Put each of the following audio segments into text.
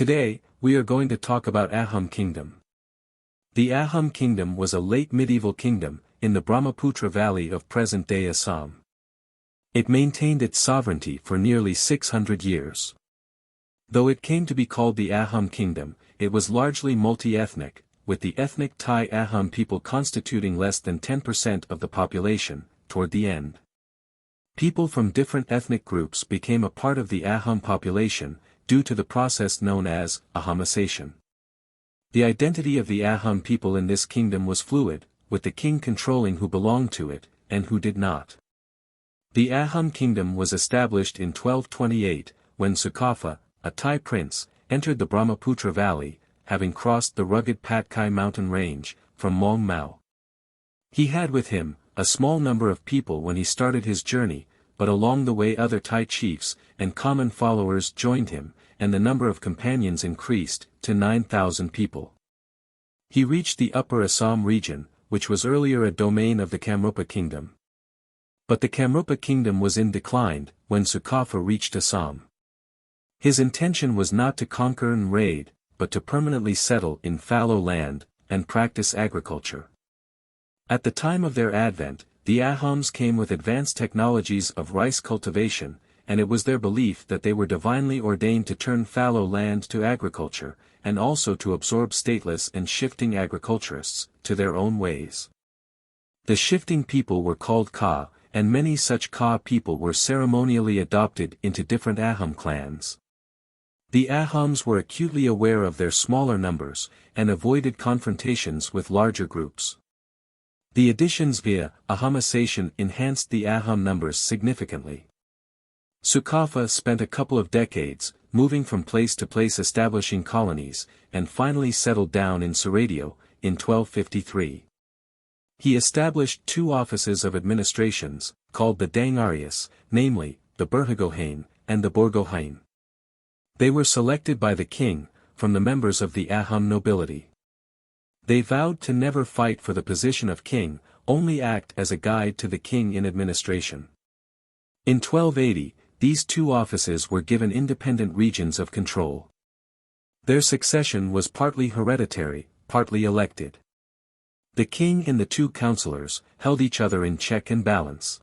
Today, we are going to talk about Ahom Kingdom. The Ahom Kingdom was a late medieval kingdom, in the Brahmaputra Valley of present-day Assam. It maintained its sovereignty for nearly 600 years. Though it came to be called the Ahom Kingdom, it was largely multi-ethnic, with the ethnic Thai Ahom people constituting less than 10% of the population, toward the end. People from different ethnic groups became a part of the Ahom population, due to the process known as Ahomisation. The identity of the Ahom people in this kingdom was fluid, with the king controlling who belonged to it, and who did not. The Ahom kingdom was established in 1228, when Sukapha, a Thai prince, entered the Brahmaputra Valley, having crossed the rugged Patkai mountain range, from Maung Mao. He had with him, a small number of people when he started his journey, but along the way other Thai chiefs, and common followers joined him, and the number of companions increased, to 9,000 people. He reached the Upper Assam region, which was earlier a domain of the Kamrupa kingdom. But the Kamrupa kingdom was in decline, when Sukapha reached Assam. His intention was not to conquer and raid, but to permanently settle in fallow land, and practice agriculture. At the time of their advent, the Ahoms came with advanced technologies of rice cultivation, and it was their belief that they were divinely ordained to turn fallow land to agriculture, and also to absorb stateless and shifting agriculturists, to their own ways. The shifting people were called Ka, and many such Ka people were ceremonially adopted into different Ahom clans. The Ahoms were acutely aware of their smaller numbers, and avoided confrontations with larger groups. The additions via Ahomisation enhanced the Ahom numbers significantly. Sukapha spent a couple of decades, moving from place to place establishing colonies, and finally settled down in Saradio, in 1253. He established two offices of administrations, called the Dangarius, namely, the Burhagohain, and the Borgohain. They were selected by the king, from the members of the Ahom nobility. They vowed to never fight for the position of king, only act as a guide to the king in administration. In 1280, these two offices were given independent regions of control. Their succession was partly hereditary, partly elected. The king and the two councillors held each other in check and balance.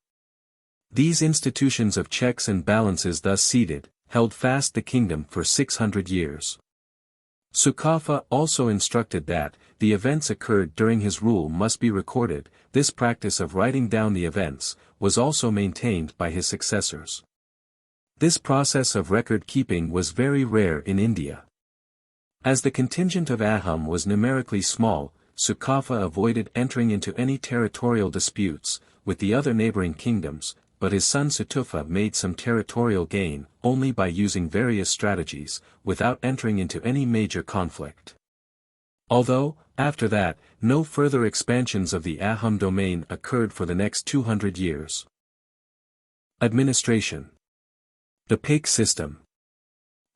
These institutions of checks and balances thus seated, held fast the kingdom for 600 years. Sukapha also instructed that, the events occurred during his rule must be recorded. This practice of writing down the events, was also maintained by his successors. This process of record-keeping was very rare in India. As the contingent of Ahom was numerically small, Sukapha avoided entering into any territorial disputes, with the other neighboring kingdoms, but his son Sutufa made some territorial gain, only by using various strategies, without entering into any major conflict. Although, after that, no further expansions of the Ahom domain occurred for the next 200 years. Administration. The Paik system.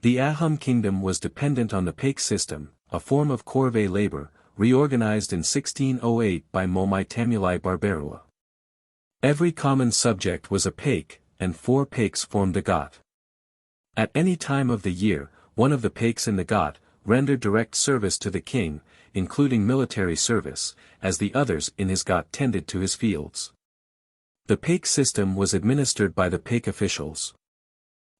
The Ahom kingdom was dependent on the Paik system, a form of corvée labor, reorganized in 1608 by Momai Tamulai Barbarua. Every common subject was a Paik, and 4 Paiks formed the Ghat. At any time of the year, one of the Paiks in the Ghat rendered direct service to the king, including military service, as the others in his Ghat tended to his fields. The Paik system was administered by the Paik officials.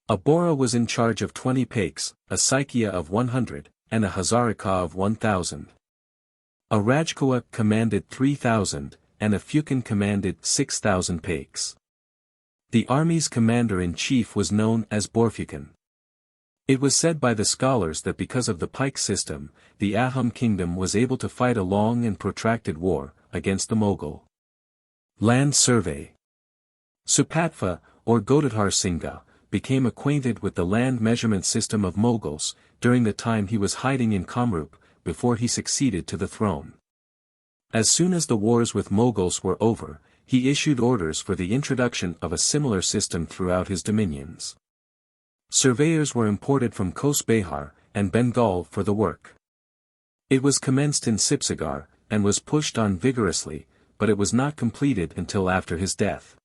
A Bora was in charge of 20 Paiks, a Saikia of 100, and a Hazarika of 1,000. A Rajkua commanded 3,000, and a Fukin commanded 6,000 Paiks. The army's commander-in-chief was known as Borfukan. It was said by the scholars that because of the Paik system, the Ahom kingdom was able to fight a long and protracted war, against the Mughal. Land survey. Supatva, or Godadhar Singha, became acquainted with the land measurement system of Mughals, during the time he was hiding in Kamrup, before he succeeded to the throne. As soon as the wars with Mughals were over, he issued orders for the introduction of a similar system throughout his dominions. Surveyors were imported from Coast Behar and Bengal for the work. It was commenced in Sipsagar, and was pushed on vigorously, but it was not completed until after his death.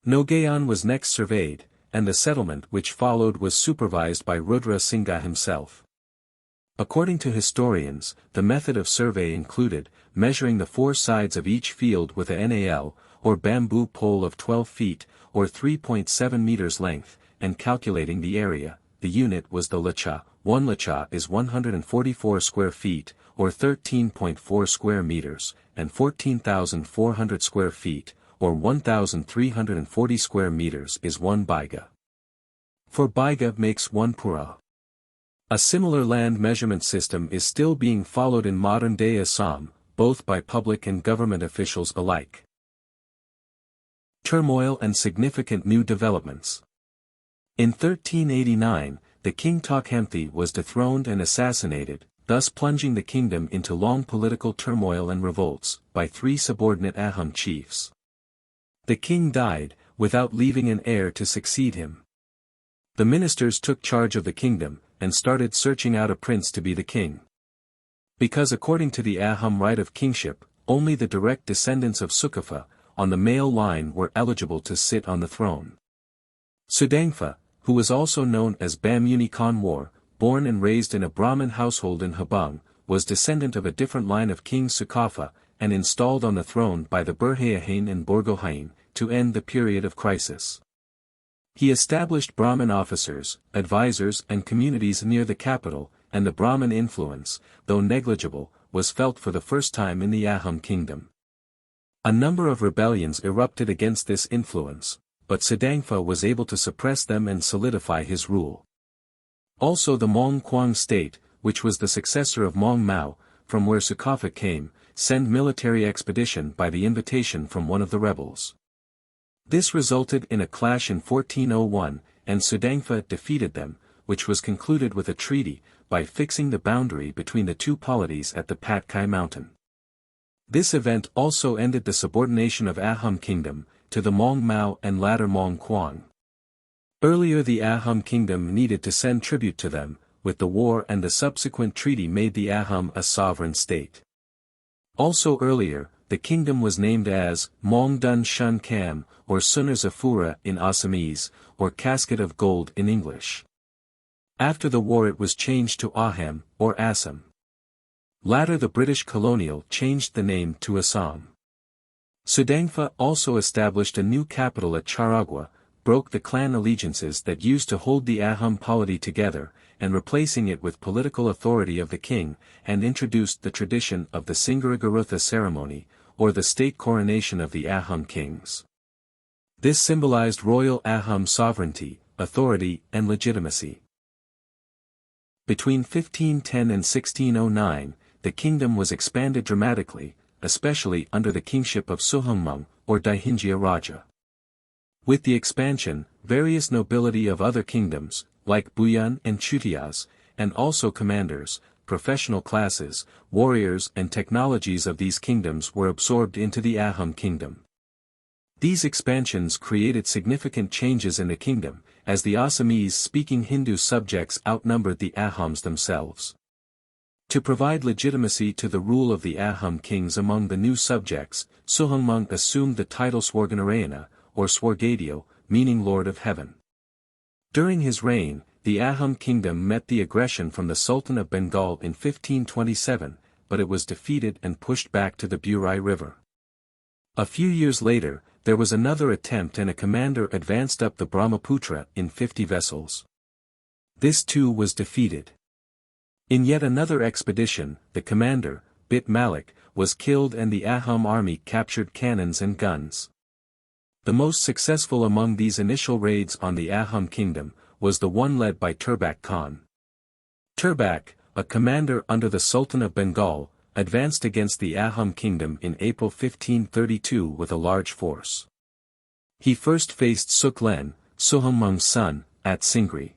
Nagaon was next surveyed, and the settlement which followed was supervised by Rudra Singha himself. According to historians, the method of survey included measuring the four sides of each field with a NAL, or bamboo pole of 12 feet, or 3.7 meters length, and calculating the area. The unit was the lacha. 1 lacha is 144 square feet, or 13.4 square meters, and 14,400 square feet, or 1,340 square meters is 1 baiga. 4 baiga makes 1 pura. A similar land measurement system is still being followed in modern-day Assam, both by public and government officials alike. Turmoil and significant new developments. In 1389, the king Takhamti was dethroned and assassinated, thus plunging the kingdom into long political turmoil and revolts, by 3 subordinate Ahom chiefs. The king died, without leaving an heir to succeed him. The ministers took charge of the kingdom, and started searching out a prince to be the king. Because according to the Ahom right of kingship, only the direct descendants of Sukafa, on the male line were eligible to sit on the throne. Sudangfa, who was also known as Bamuni Kanwar, born and raised in a Brahmin household in Habang, was descendant of a different line of King Sukafa, and installed on the throne by the Burhayahain and Borgohain, to end the period of crisis. He established Brahmin officers, advisors and communities near the capital, and the Brahmin influence, though negligible, was felt for the first time in the Ahom kingdom. A number of rebellions erupted against this influence, but Sudangfa was able to suppress them and solidify his rule. Also the Maung Kwang state, which was the successor of Maung Mao, from where Sukafa came, sent military expedition by the invitation from one of the rebels. This resulted in a clash in 1401, and Sudangfa defeated them, which was concluded with a treaty, by fixing the boundary between the two polities at the Patkai mountain. This event also ended the subordination of Ahom kingdom, to the Maung Mao and latter Maung Kwang. Earlier the Ahom kingdom needed to send tribute to them, with the war and the subsequent treaty made the Ahom a sovereign state. Also earlier, the kingdom was named as Maung Dun Shun Kam, or Sunar Zafura in Assamese, or Casket of Gold in English. After the war it was changed to Ahom, or Assam. Later the British colonial changed the name to Assam. Sudangfa also established a new capital at Charagua, broke the clan allegiances that used to hold the Ahom polity together, and replacing it with political authority of the king, and introduced the tradition of the Singaragarutha ceremony, or the state coronation of the Ahom kings. This symbolized royal Ahom sovereignty, authority and legitimacy. Between 1510 and 1609, the kingdom was expanded dramatically, especially under the kingship of Suhumung, or Daihinjia Raja. With the expansion, various nobility of other kingdoms, like Buyan and Chutias, and also commanders, professional classes, warriors and technologies of these kingdoms were absorbed into the Ahom kingdom. These expansions created significant changes in the kingdom, as the Assamese-speaking Hindu subjects outnumbered the Ahoms themselves. To provide legitimacy to the rule of the Ahom kings among the new subjects, Suhumung assumed the title Swarganarayana, or Swargadio, meaning Lord of Heaven. During his reign, the Ahom kingdom met the aggression from the Sultan of Bengal in 1527, but it was defeated and pushed back to the Burai River. A few years later, there was another attempt and a commander advanced up the Brahmaputra in 50 vessels. This too was defeated. In yet another expedition, the commander, Bit Malik, was killed and the Ahom army captured cannons and guns. The most successful among these initial raids on the Ahom kingdom, was the one led by Turbak Khan. Turbak, a commander under the Sultan of Bengal, advanced against the Ahom kingdom in April 1532 with a large force. He first faced Suklen, Suhumung's son, at Singri.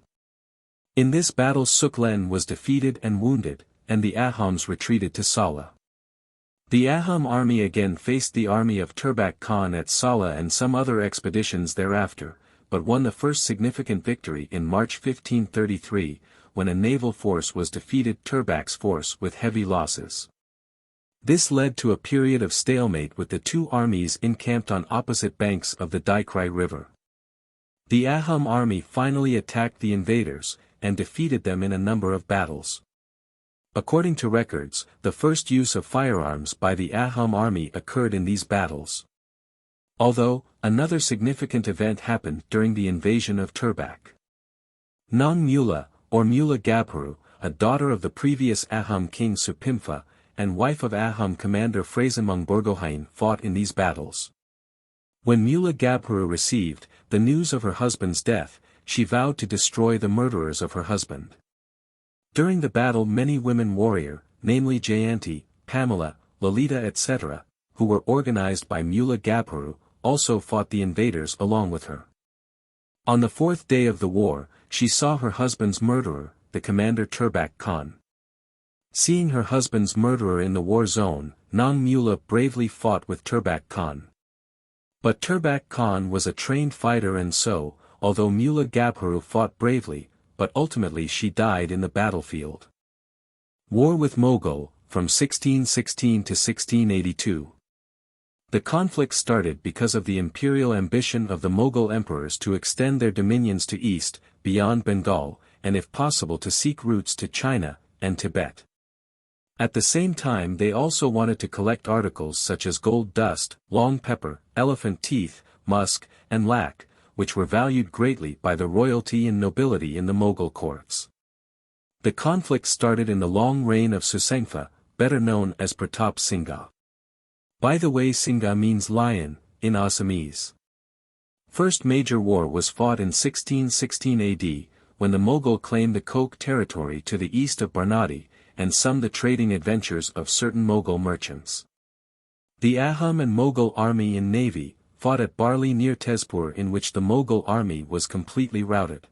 In this battle Suklen was defeated and wounded, and the Ahoms retreated to Sala. The Ahom army again faced the army of Turbak Khan at Sala and some other expeditions thereafter, but won the first significant victory in March 1533, when a naval force was defeated Turbak's force with heavy losses. This led to a period of stalemate with the two armies encamped on opposite banks of the Daikrai River. The Ahom army finally attacked the invaders, and defeated them in a number of battles. According to records, the first use of firearms by the Ahom army occurred in these battles. Although, another significant event happened during the invasion of Turbak. Nong Mula, or Mula Gabharu, a daughter of the previous Ahom king Supimfa, and wife of Ahom commander Phrasamung Borgohain fought in these battles. When Mula Gabharu received the news of her husband's death, she vowed to destroy the murderers of her husband. During the battle many women warrior, namely Jayanti, Pamela, Lolita etc., who were organized by Mula Gabharu, also fought the invaders along with her. On the fourth day of the war, she saw her husband's murderer, the commander Turbak Khan. Seeing her husband's murderer in the war zone, Nong Mula bravely fought with Turbak Khan. But Turbak Khan was a trained fighter, and so, although Mula Gabharu fought bravely, but ultimately she died in the battlefield. War with Mughal, from 1616 to 1682. The conflict started because of the imperial ambition of the Mughal emperors to extend their dominions to east, beyond Bengal, and if possible to seek routes to China and Tibet. At the same time they also wanted to collect articles such as gold dust, long pepper, elephant teeth, musk, and lac, which were valued greatly by the royalty and nobility in the Mughal courts. The conflict started in the long reign of Susangfa, better known as Pratap Singha. By the way, Singha means lion, in Assamese. First major war was fought in 1616 AD, when the Mughal claimed the Coke territory to the east of Barnati, and summed the trading adventures of certain Mughal merchants. The Ahom and Mughal army and navy fought at Barli near Tezpur, in which the Mughal army was completely routed.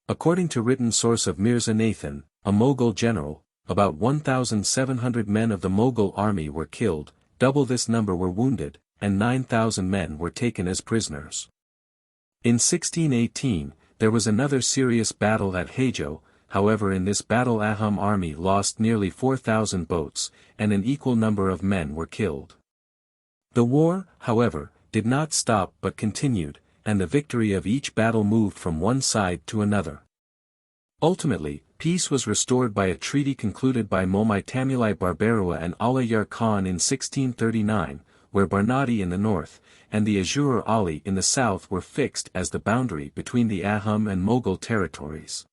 According to written source of Mirza Nathan, a Mughal general, about 1,700 men of the Mughal army were killed, double this number were wounded, and 9,000 men were taken as prisoners. In 1618, there was another serious battle at Hajo. However, in this battle Ahom army lost nearly 4,000 boats, and an equal number of men were killed. The war, however, did not stop but continued, and the victory of each battle moved from one side to another. Ultimately, peace was restored by a treaty concluded by Momai Tamilai Barbarua and Alayar Khan in 1639, where Barnati in the north, and the Azure Ali in the south were fixed as the boundary between the Ahom and Mughal territories.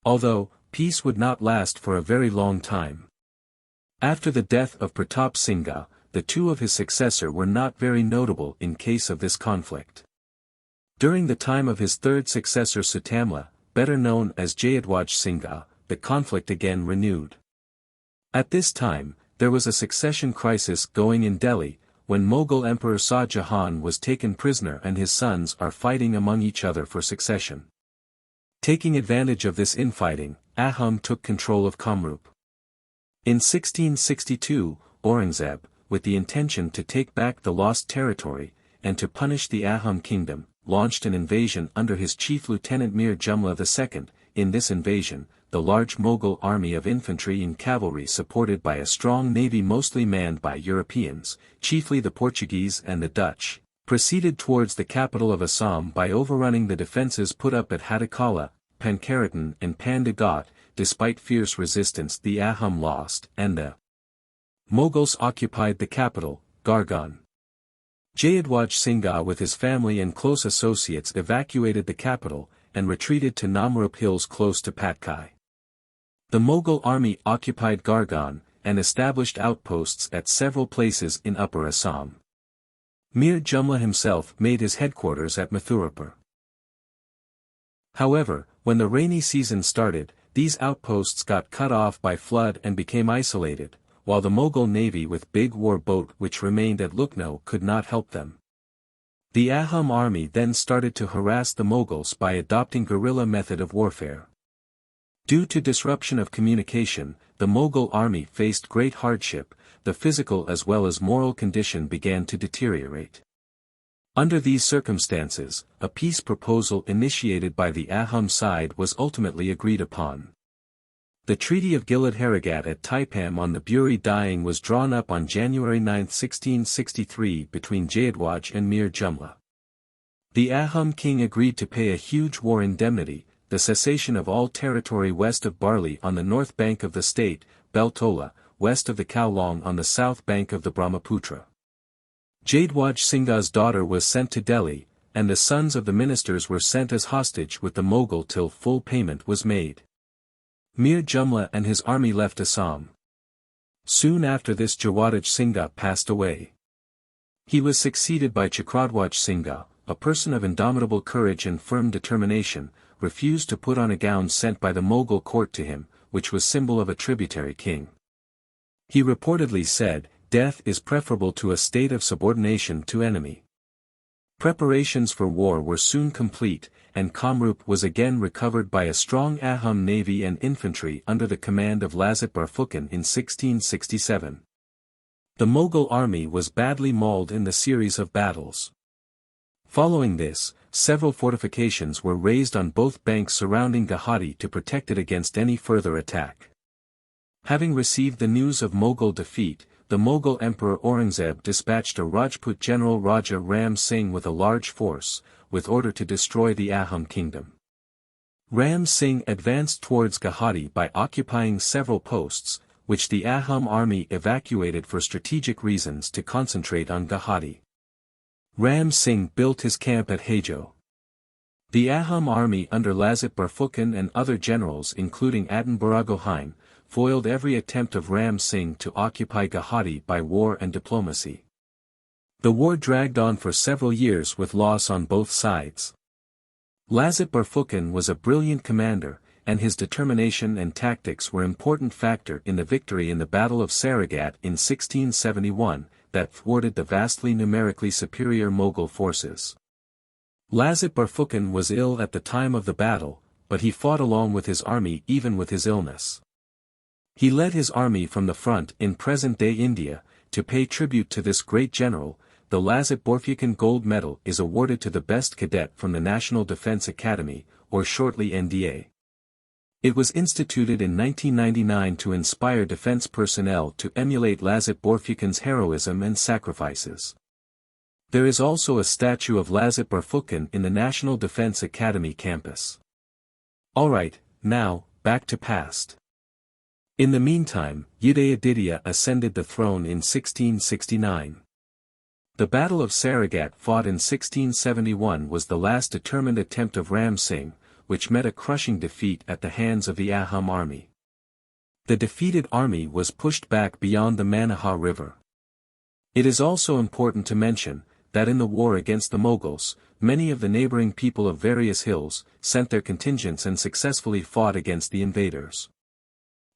Although, peace would not last for a very long time. After the death of Pratap Singha, the two of his successor were not very notable in case of this conflict. During the time of his third successor Sutamla, better known as Jayadwaj Singha, the conflict again renewed. At this time, there was a succession crisis going in Delhi, when Mughal Emperor Shah Jahan was taken prisoner and his sons are fighting among each other for succession. Taking advantage of this infighting, Ahom took control of Kamrup. In 1662, Aurangzeb, with the intention to take back the lost territory, and to punish the Ahom kingdom, launched an invasion under his chief lieutenant Mir Jumla II. In this invasion, the large Mughal army of infantry and cavalry supported by a strong navy mostly manned by Europeans, chiefly the Portuguese and the Dutch, proceeded towards the capital of Assam by overrunning the defences put up at Hatikala, Pankaratan and Pandagat. Despite fierce resistance the Ahom lost, and the Mughals occupied the capital, Gargan. Jayadwaj Singha with his family and close associates evacuated the capital, and retreated to Namrup hills close to Patkai. The Mughal army occupied Gargan, and established outposts at several places in Upper Assam. Mir Jumla himself made his headquarters at Mathurapur. However, when the rainy season started, these outposts got cut off by flood and became isolated, while the Mughal navy with big war boat which remained at Lucknow could not help them. The Ahom army then started to harass the Mughals by adopting guerrilla method of warfare. Due to disruption of communication, the Mughal army faced great hardship, the physical as well as moral condition began to deteriorate. Under these circumstances, a peace proposal initiated by the Ahom side was ultimately agreed upon. The Treaty of Gilad Haragat at Taipam on the Buri Dying was drawn up on January 9, 1663 between Jayadwaj and Mir Jumla. The Ahom king agreed to pay a huge war indemnity, the cessation of all territory west of Barli on the north bank of the state, Beltola, west of the Kowloon on the south bank of the Brahmaputra. Jadwaj Singh's daughter was sent to Delhi, and the sons of the ministers were sent as hostage with the Mughal till full payment was made. Mir Jumla and his army left Assam. Soon after this Jadwaj Singh passed away. He was succeeded by Chakradwaj Singh, a person of indomitable courage and firm determination, refused to put on a gown sent by the Mughal court to him, which was symbol of a tributary king. He reportedly said, "Death is preferable to a state of subordination to enemy." Preparations for war were soon complete, and Kamrup was again recovered by a strong Ahom navy and infantry under the command of Lazat Barphukhan in 1667. The Mughal army was badly mauled in the series of battles. Following this, several fortifications were raised on both banks surrounding Guwahati to protect it against any further attack. Having received the news of Mughal defeat, the Mughal Emperor Aurangzeb dispatched a Rajput general Raja Ram Singh with a large force, with order to destroy the Ahom kingdom. Ram Singh advanced towards Guwahati by occupying several posts, which the Ahom army evacuated for strategic reasons to concentrate on Guwahati. Ram Singh built his camp at Hajo. The Ahom army under Lazat Barphukhan and other generals including Atan Baragohain, foiled every attempt of Ram Singh to occupy Guwahati by war and diplomacy. The war dragged on for several years with loss on both sides. Lazat Barphukhan was a brilliant commander, and his determination and tactics were an important factor in the victory in the Battle of Saragat in 1671, that thwarted the vastly numerically superior Mughal forces. Lazat Barphukhan was ill at the time of the battle, but he fought along with his army even with his illness. He led his army from the front in present-day India. To pay tribute to this great general, the Lazat Barphukhan Gold Medal is awarded to the best cadet from the National Defence Academy, or shortly NDA. It was instituted in 1999 to inspire defense personnel to emulate Lazat Barphukhan's heroism and sacrifices. There is also a statue of Lazat Barphukhan in the National Defence Academy campus. Alright, now, back to past. In the meantime, Udayaditya ascended the throne in 1669. The Battle of Saragat fought in 1671 was the last determined attempt of Ram Singh, which met a crushing defeat at the hands of the Ahom army. The defeated army was pushed back beyond the Manaha River. It is also important to mention, that in the war against the Mughals, many of the neighboring people of various hills, sent their contingents and successfully fought against the invaders.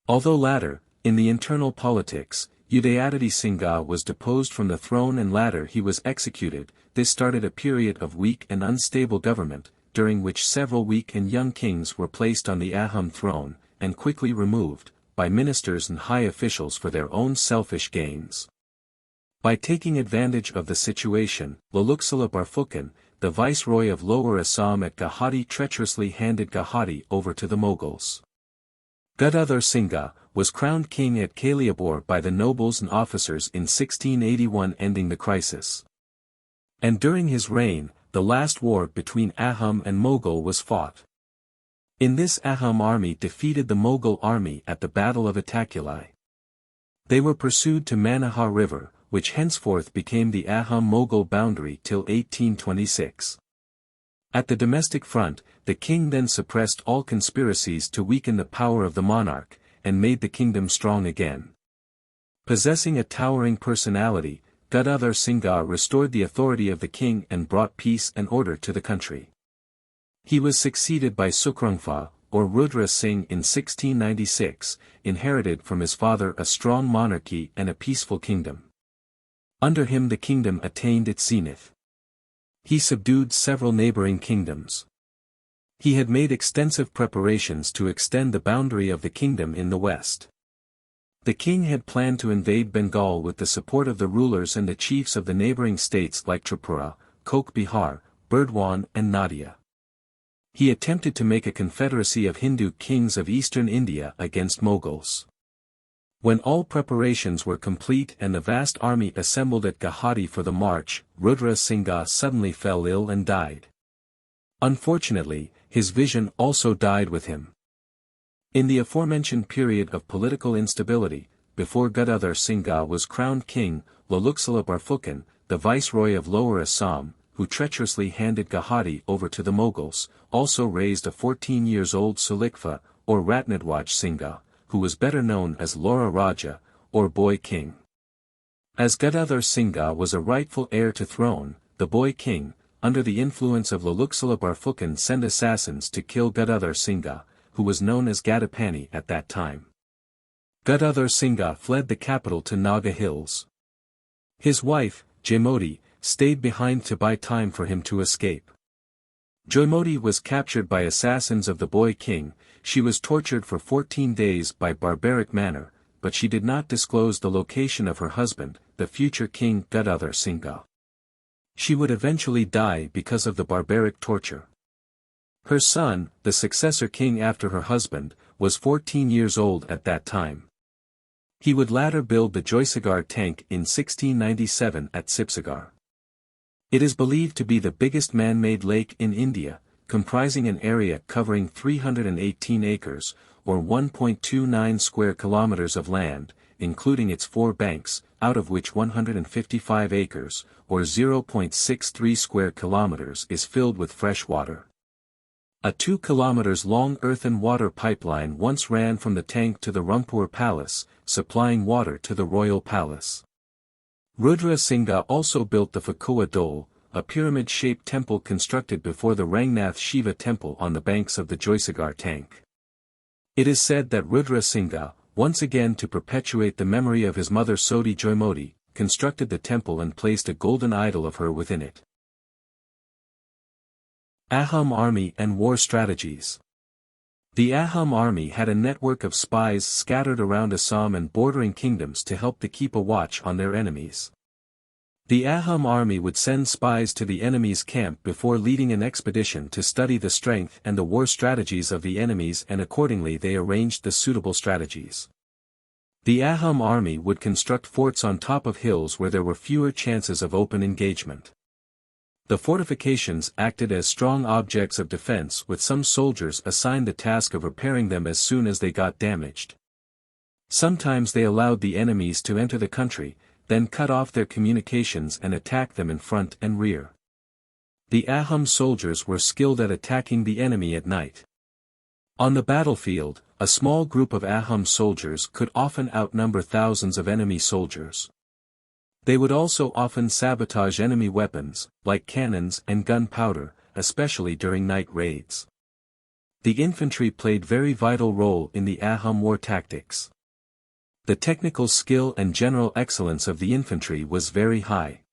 Although latter, in the internal politics, Udayaditya Singha was deposed from the throne and latter he was executed, this started a period of weak and unstable government, during which several weak and young kings were placed on the Ahom throne, and quickly removed, by ministers and high officials for their own selfish gains. By taking advantage of the situation, Laluksala Barphukhan, the viceroy of Lower Assam at Guwahati treacherously handed Guwahati over to the Mughals. Gadadhar Singha was crowned king at Kaliapur by the nobles and officers in 1681, ending the crisis. And during his reign, the last war between Ahom and Mughal was fought. In this Ahom army defeated the Mughal army at the Battle of Atakulai. They were pursued to Manaha River, which henceforth became the Ahom-Mughal boundary till 1826. At the domestic front, the king then suppressed all conspiracies to weaken the power of the monarch, and made the kingdom strong again. Possessing a towering personality, Gadadhar Singha restored the authority of the king and brought peace and order to the country. He was succeeded by Sukrungfa, or Rudra Singh in 1696, inherited from his father a strong monarchy and a peaceful kingdom. Under him the kingdom attained its zenith. He subdued several neighboring kingdoms. He had made extensive preparations to extend the boundary of the kingdom in the west. The king had planned to invade Bengal with the support of the rulers and the chiefs of the neighboring states like Tripura, Coke Bihar, Burdwan and Nadia. He attempted to make a confederacy of Hindu kings of eastern India against Mughals. When all preparations were complete and the vast army assembled at Guwahati for the march, Rudra Singha suddenly fell ill and died. Unfortunately, his vision also died with him. In the aforementioned period of political instability, before Gadadhar Singha was crowned king, Loluksala Barfukan, the viceroy of Lower Assam, who treacherously handed Guwahati over to the Mughals, also raised a 14-year-old Sulikfa, or Ratnadwaj Singha, who was better known as Laura Raja, or Boy King. As Gadadhar Singha was a rightful heir to throne, the Boy King, under the influence of Loluksala Barfukan, sent assassins to kill Gadadhar Singha, who was known as Gadapani at that time. Gadadhar Singha fled the capital to Naga Hills. His wife, Joymoti, stayed behind to buy time for him to escape. Joymoti was captured by assassins of the Boy King. She was tortured for 14 days by barbaric manner, but she did not disclose the location of her husband, the future king Gadadhar Singha. She would eventually die because of the barbaric torture. Her son, the successor king after her husband, was 14 years old at that time. He would later build the Joysagar tank in 1697 at Sibsagar. It is believed to be the biggest man-made lake in India, comprising an area covering 318 acres, or 1.29 square kilometers of land, including its 4 banks, out of which 155 acres, or 0.63 square kilometers is filled with fresh water. A 2 kilometers long earthen water pipeline once ran from the tank to the Rumpur Palace, supplying water to the royal palace. Rudra Singha also built the Fakua Dole, a pyramid-shaped temple constructed before the Rangnath Shiva temple on the banks of the Joysagar tank. It is said that Rudra Singha, once again to perpetuate the memory of his mother Soti Joymoti, constructed the temple and placed a golden idol of her within it. Ahom Army and War Strategies. The Ahom army had a network of spies scattered around Assam and bordering kingdoms to help to keep a watch on their enemies. The Ahom army would send spies to the enemy's camp before leading an expedition to study the strength and the war strategies of the enemies, and accordingly they arranged the suitable strategies. The Ahom army would construct forts on top of hills where there were fewer chances of open engagement. The fortifications acted as strong objects of defense, with some soldiers assigned the task of repairing them as soon as they got damaged. Sometimes they allowed the enemies to enter the country, then cut off their communications and attack them in front and rear. The Ahom soldiers were skilled at attacking the enemy at night. On the battlefield, a small group of Ahom soldiers could often outnumber thousands of enemy soldiers. They would also often sabotage enemy weapons, like cannons and gunpowder, especially during night raids. The infantry played very vital role in the Ahom war tactics. The technical skill and general excellence of the infantry was very high.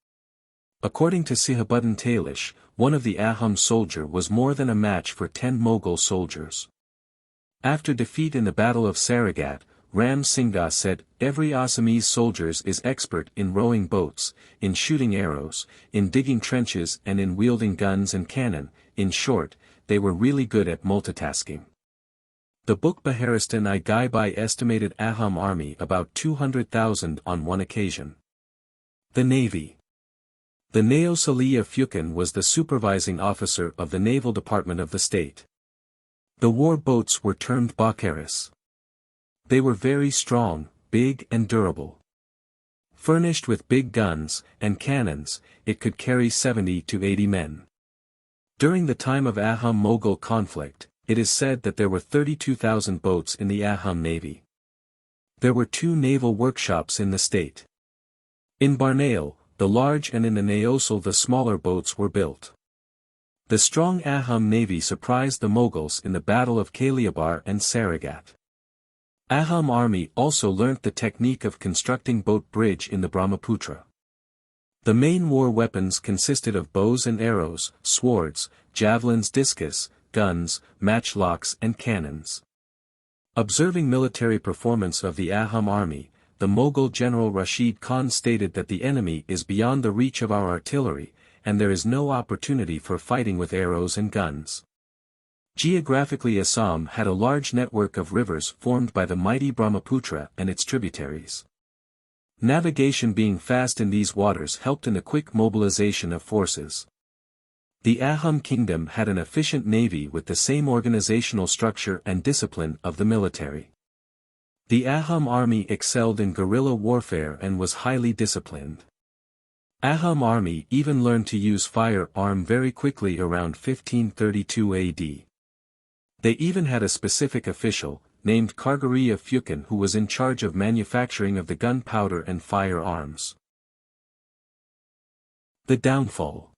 According to Sihabuddin Tailish, one of the Ahom soldier was more than a match for 10 Mughal soldiers. After defeat in the Battle of Saragat, Ram Singha said, "Every Assamese soldier is expert in rowing boats, in shooting arrows, in digging trenches and in wielding guns and cannon. In short, they were really good at multitasking." The book Baharistan I Gaibai estimated Ahom army about 200,000 on one occasion. The Navy. The Naosaliya Fukan was the supervising officer of the naval department of the state. The war boats were termed Bakaris. They were very strong, big and durable. Furnished with big guns and cannons, it could carry 70 to 80 men. During the time of Ahom-Mughal conflict, it is said that there were 32,000 boats in the Ahom navy. There were 2 naval workshops in the state. In Barnail, the large, and in the Naosal the smaller boats were built. The strong Ahom navy surprised the Mughals in the Battle of Kaliabar and Saragat. Ahom army also learnt the technique of constructing boat bridge in the Brahmaputra. The main war weapons consisted of bows and arrows, swords, javelins, discus, guns, matchlocks and cannons. Observing military performance of the Ahom army, the Mughal general Rashid Khan stated that the enemy is beyond the reach of our artillery, and there is no opportunity for fighting with arrows and guns. Geographically, Assam had a large network of rivers formed by the mighty Brahmaputra and its tributaries. Navigation being fast in these waters helped in the quick mobilization of forces. The Ahom Kingdom had an efficient navy with the same organizational structure and discipline of the military. The Ahom army excelled in guerrilla warfare and was highly disciplined. Ahom army even learned to use firearm very quickly around 1532 AD. They even had a specific official, named Kargariya Fukan, who was in charge of manufacturing of the gunpowder and firearms. The downfall.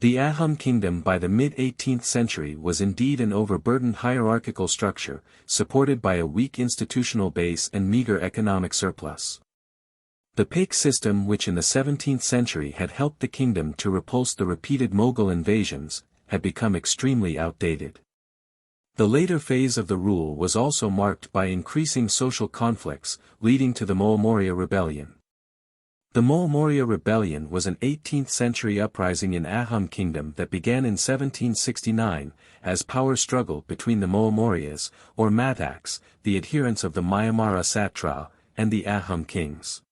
The Ahom Kingdom by the mid-18th century was indeed an overburdened hierarchical structure, supported by a weak institutional base and meager economic surplus. The Paik system, which in the 17th century had helped the kingdom to repulse the repeated Mughal invasions, had become extremely outdated. The later phase of the rule was also marked by increasing social conflicts, leading to the Maurya Rebellion. The Maurya Rebellion was an 18th-century uprising in Ahom Kingdom that began in 1769, as power struggle between the Mauryas, or Mataks, the adherents of the Mayamara Satra, and the Ahom kings.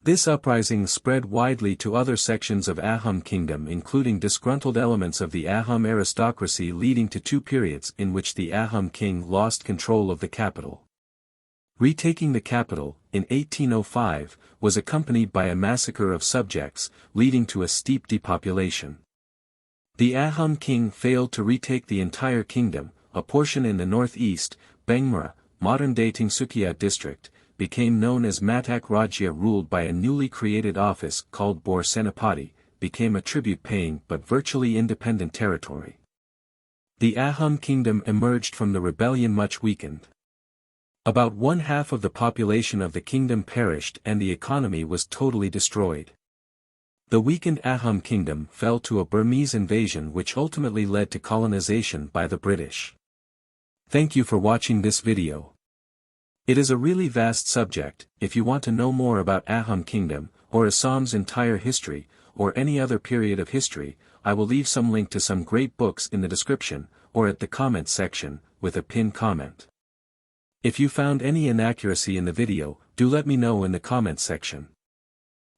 This uprising spread widely to other sections of Ahom Kingdom, including disgruntled elements of the Ahom aristocracy, leading to two periods in which the Ahom king lost control of the capital. Retaking the capital, in 1805, was accompanied by a massacre of subjects, leading to a steep depopulation. The Ahom king failed to retake the entire kingdom. A portion in the northeast, Bengmara, modern-day Tinsukia district, became known as Matak Rajya, ruled by a newly created office called Bor Senapati, became a tribute-paying but virtually independent territory. The Ahom kingdom emerged from the rebellion much weakened. About one-half of the population of the kingdom perished and the economy was totally destroyed. The weakened Ahom kingdom fell to a Burmese invasion, which ultimately led to colonization by the British. Thank you for watching this video. It is a really vast subject. If you want to know more about Ahom Kingdom, or Assam's entire history, or any other period of history, I will leave some link to some great books in the description, or at the comments section, with a pinned comment. If you found any inaccuracy in the video, do let me know in the comments section.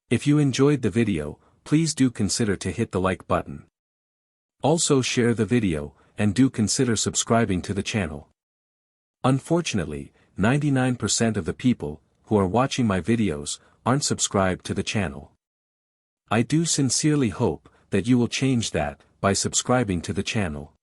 If you enjoyed the video, please do consider to hit the like button. Also share the video, and do consider subscribing to the channel. Unfortunately, 99% of the people who are watching my videos aren't subscribed to the channel. I do sincerely hope that you will change that by subscribing to the channel.